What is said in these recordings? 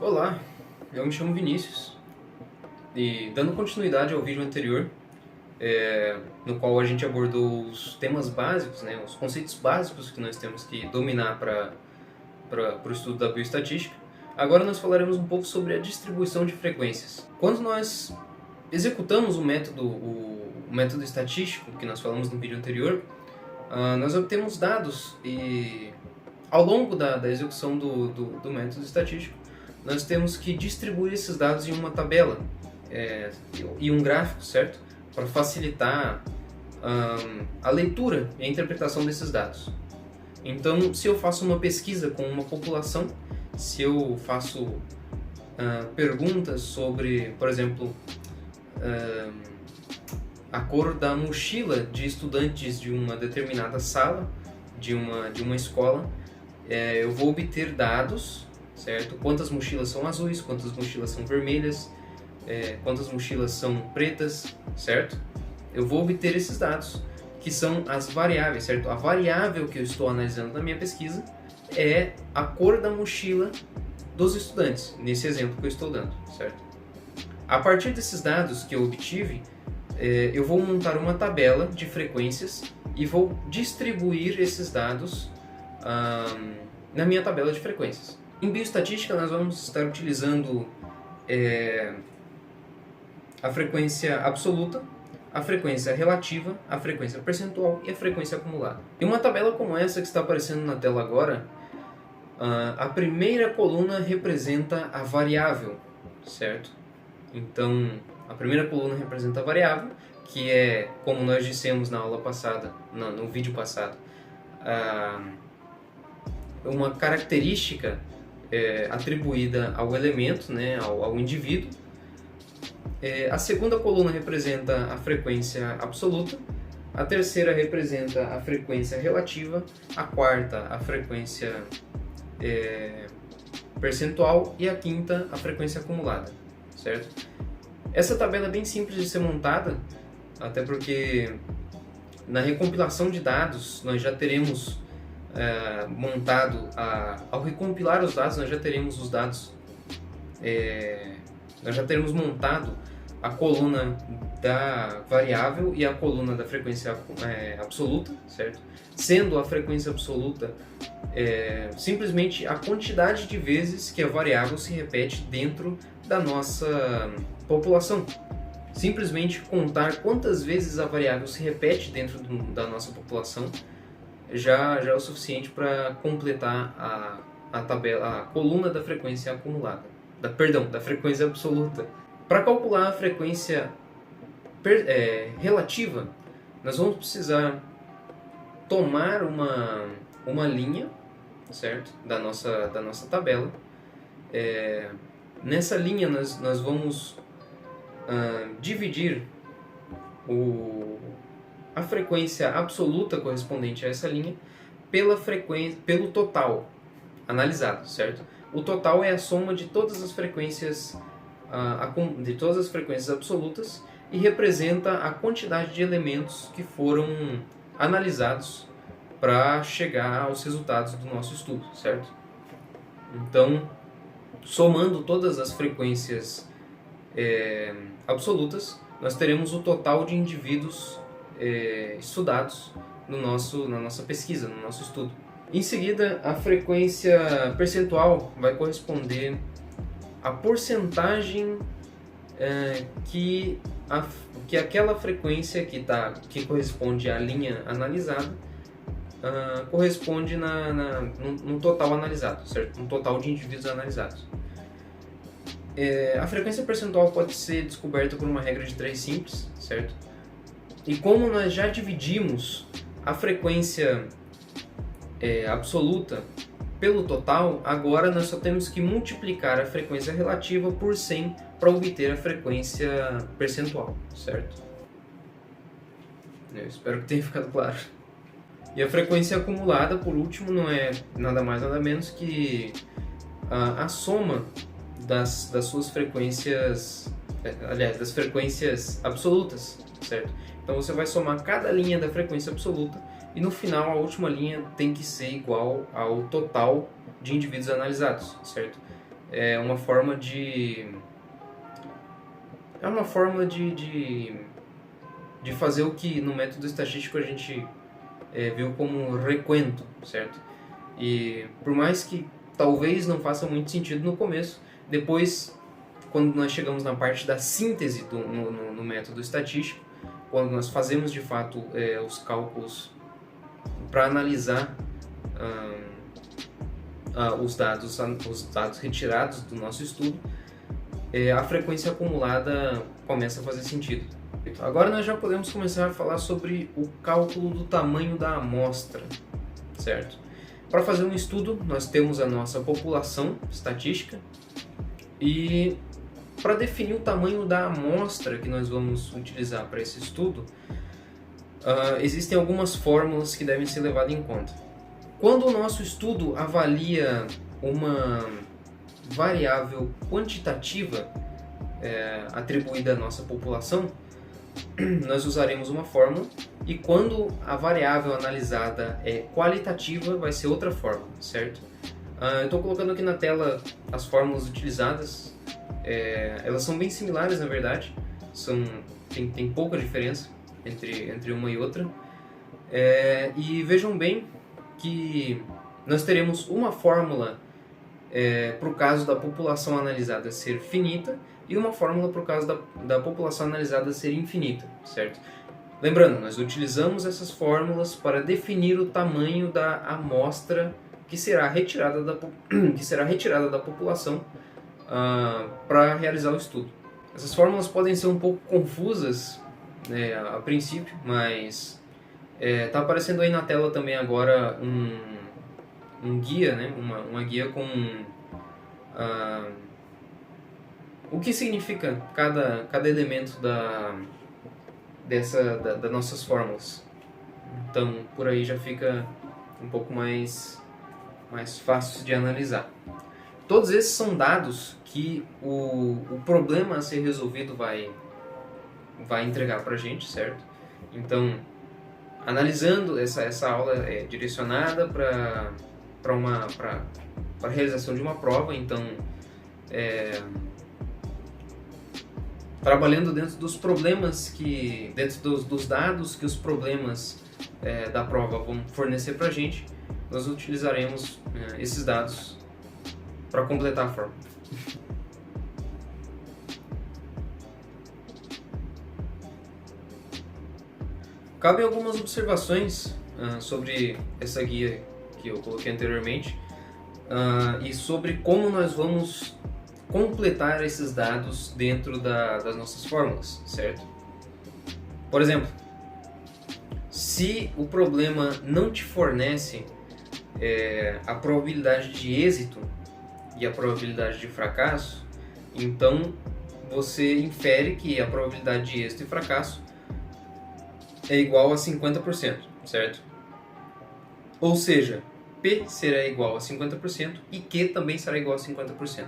Olá, eu me chamo Vinícius e dando continuidade ao vídeo anterior, no qual a gente abordou os temas básicos, né, os conceitos básicos que nós temos que dominar para o estudo da bioestatística, agora nós falaremos um pouco sobre a distribuição de frequências. Quando nós executamos o método estatístico que nós falamos no vídeo anterior, nós obtemos dados e ao longo da execução do método estatístico, nós temos que distribuir esses dados em uma tabela e um gráfico, certo? Para facilitar a leitura e a interpretação desses dados. Então, se eu faço uma pesquisa com uma população, se eu faço perguntas sobre, por exemplo, a cor da mochila de estudantes de uma determinada sala, de uma escola, eu vou obter dados, certo? Quantas mochilas são azuis, quantas mochilas são vermelhas, quantas mochilas são pretas, certo? Eu vou obter esses dados, que são as variáveis, certo? A variável que eu estou analisando na minha pesquisa é a cor da mochila dos estudantes, nesse exemplo que eu estou dando, certo? A partir desses dados que eu obtive, eu vou montar uma tabela de frequências e vou distribuir esses dados na minha tabela de frequências. Em bioestatística, nós vamos estar utilizando a frequência absoluta, a frequência relativa, a frequência percentual e a frequência acumulada. Em uma tabela como essa que está aparecendo na tela agora, a primeira coluna representa a variável, certo? Então, a primeira coluna representa a variável, que é, como nós dissemos na aula passada, no vídeo passado, uma característica atribuída ao elemento, né, ao indivíduo. A segunda coluna representa a frequência absoluta, a terceira representa a frequência relativa, a quarta a frequência percentual e a quinta a frequência acumulada, certo? Essa tabela é bem simples de ser montada, até porque na recompilação de dados nós já teremos montado, ao recompilar os dados nós já teremos os dados, nós já teremos montado a coluna da variável e a coluna da frequência absoluta, certo? Sendo a frequência absoluta simplesmente a quantidade de vezes que a variável se repete dentro da nossa população. Simplesmente contar quantas vezes a variável se repete dentro da nossa população já é o suficiente para completar a tabela, a coluna da frequência acumulada, da frequência absoluta. Para calcular a frequência relativa, nós vamos precisar tomar uma linha, certo? da nossa tabela. Nessa linha nós vamos dividir a frequência absoluta correspondente a essa linha pelo total analisado, certo? O total é a soma de todas as frequências absolutas e representa a quantidade de elementos que foram analisados para chegar aos resultados do nosso estudo, certo? Então, somando todas as frequências absolutas, nós teremos o total de indivíduos estudados na nossa pesquisa, no nosso estudo. Em seguida, a frequência percentual vai corresponder à porcentagem que aquela frequência que corresponde à linha analisada corresponde no total analisado, certo? No total de indivíduos analisados. A frequência percentual pode ser descoberta por uma regra de 3 simples, certo? E como nós já dividimos a frequência absoluta pelo total, agora nós só temos que multiplicar a frequência relativa por 100 para obter a frequência percentual, certo? Eu espero que tenha ficado claro. E a frequência acumulada, por último, não é nada mais nada menos que a soma das suas frequências, das frequências absolutas, certo? Então você vai somar cada linha da frequência absoluta e no final a última linha tem que ser igual ao total de indivíduos analisados, certo? é uma forma de fazer o que no método estatístico a gente viu como requento, certo? E por mais que talvez não faça muito sentido no começo, depois, quando nós chegamos na parte da síntese no método estatístico, quando nós fazemos de fato os cálculos para analisar os dados retirados do nosso estudo, a frequência acumulada começa a fazer sentido. Agora nós já podemos começar a falar sobre o cálculo do tamanho da amostra, certo? Para fazer um estudo, nós temos a nossa população estatística e para definir o tamanho da amostra que nós vamos utilizar para esse estudo, existem algumas fórmulas que devem ser levadas em conta. Quando o nosso estudo avalia uma variável quantitativa atribuída à nossa população, nós usaremos uma fórmula, e quando a variável analisada é qualitativa, vai ser outra fórmula, certo? Eu estou colocando aqui na tela as fórmulas utilizadas. Elas são bem similares, na verdade, tem pouca diferença entre uma e outra. E vejam bem que nós teremos uma fórmula para o caso da população analisada ser finita e uma fórmula para o caso da população analisada ser infinita, certo? Lembrando, nós utilizamos essas fórmulas para definir o tamanho da amostra que será retirada da população para realizar o estudo. Essas fórmulas podem ser um pouco confusas a princípio, mas está aparecendo aí na tela também agora um guia, né? uma guia com o que significa cada elemento das nossas fórmulas. Então, por aí já fica um pouco mais fácil de analisar. Todos esses são dados que o problema a ser resolvido vai entregar para a gente, certo? Então, analisando, essa aula é direcionada para a realização de uma prova, então trabalhando dentro dos problemas dentro dos dados que os problemas da prova vão fornecer para a gente, nós utilizaremos esses dados para completar a fórmula. Cabem algumas observações sobre essa guia que eu coloquei anteriormente e sobre como nós vamos completar esses dados dentro das nossas fórmulas, certo? Por exemplo, se o problema não te fornece a probabilidade de êxito e a probabilidade de fracasso, então você infere que a probabilidade de êxito e fracasso é igual a 50%, certo? Ou seja, P será igual a 50% e Q também será igual a 50%.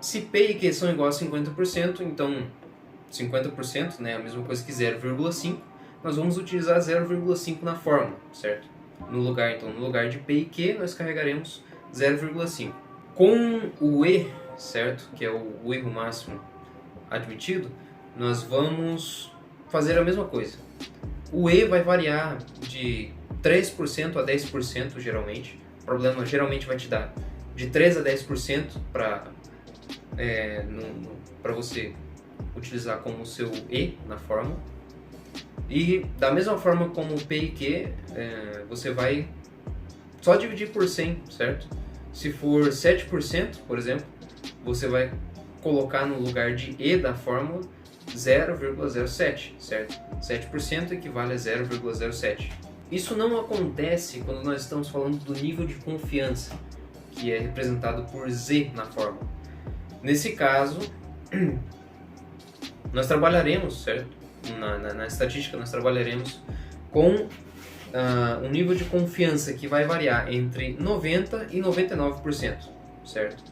Se P e Q são igual a 50%, então 50%, né, a mesma coisa que 0,5, nós vamos utilizar 0,5 na fórmula, certo? No lugar de P e Q, nós carregaremos 0,5. Com o E, certo, que é o erro máximo admitido, nós vamos fazer a mesma coisa. O E vai variar de 3% a 10% geralmente. O problema geralmente vai te dar de 3 a 10% para você utilizar como seu E na fórmula. E da mesma forma como o P e Q, você vai só dividir por 100, certo? Se for 7%, por exemplo, você vai colocar no lugar de E da fórmula 0,07, certo? 7% equivale a 0,07. Isso não acontece quando nós estamos falando do nível de confiança, que é representado por Z na fórmula. Nesse caso, nós trabalharemos, certo? Na estatística, nós trabalharemos com um nível de confiança que vai variar entre 90% e 99%, certo?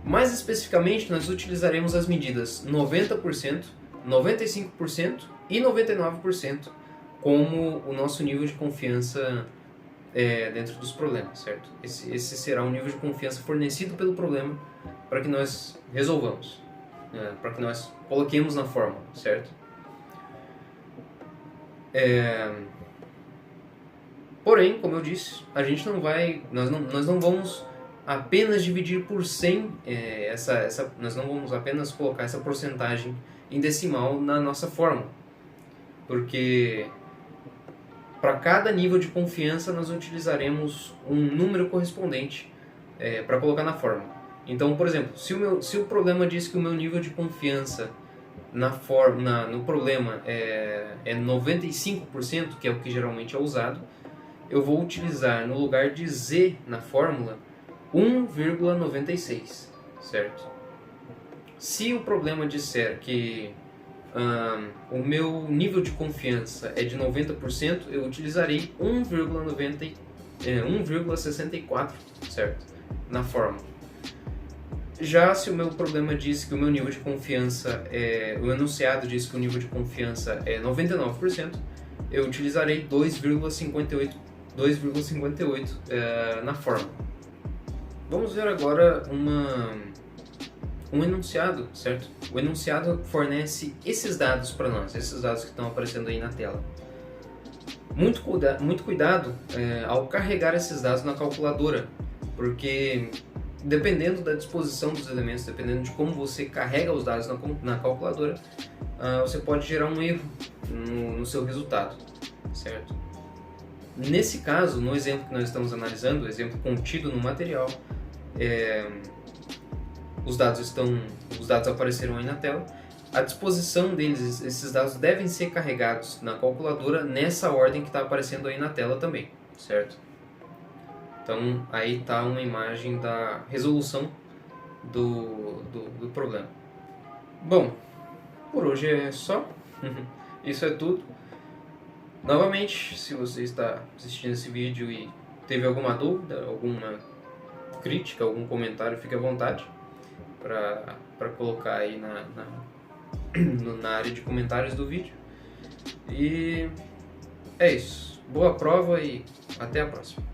Mais especificamente, nós utilizaremos as medidas 90%, 95% e 99% como o nosso nível de confiança dentro dos problemas, certo? Esse será o nível de confiança fornecido pelo problema para que nós resolvamos, para que nós coloquemos na fórmula, certo? Porém, como eu disse, nós não vamos apenas dividir por 100, nós não vamos apenas colocar essa porcentagem em decimal na nossa fórmula, porque para cada nível de confiança nós utilizaremos um número correspondente para colocar na fórmula. Então, por exemplo, se o problema diz que o meu nível de confiança no problema é 95%, que é o que geralmente é usado, eu vou utilizar no lugar de Z na fórmula 1,96, certo? Se o problema disser que o meu nível de confiança é de 90%, eu utilizarei 1,64, certo? Na fórmula. Já se o meu problema diz que o meu nível de confiança o enunciado diz que o nível de confiança é 99%, eu utilizarei 2,58 na fórmula. Vamos ver agora um enunciado, certo? O enunciado fornece esses dados para nós, esses dados que estão aparecendo aí na tela. Muito cuidado ao carregar esses dados na calculadora, porque dependendo da disposição dos elementos, dependendo de como você carrega os dados na calculadora, você pode gerar um erro no seu resultado, certo? Nesse caso, no exemplo que nós estamos analisando, o exemplo contido no material, os dados apareceram aí na tela. A disposição deles, esses dados devem ser carregados na calculadora nessa ordem que está aparecendo aí na tela também, certo? Então aí está uma imagem da resolução do problema. Bom, por hoje é só. Isso é tudo. Novamente, se você está assistindo esse vídeo e teve alguma dúvida, alguma crítica, algum comentário, fique à vontade para colocar aí na área de comentários do vídeo. E é isso. Boa prova e até a próxima.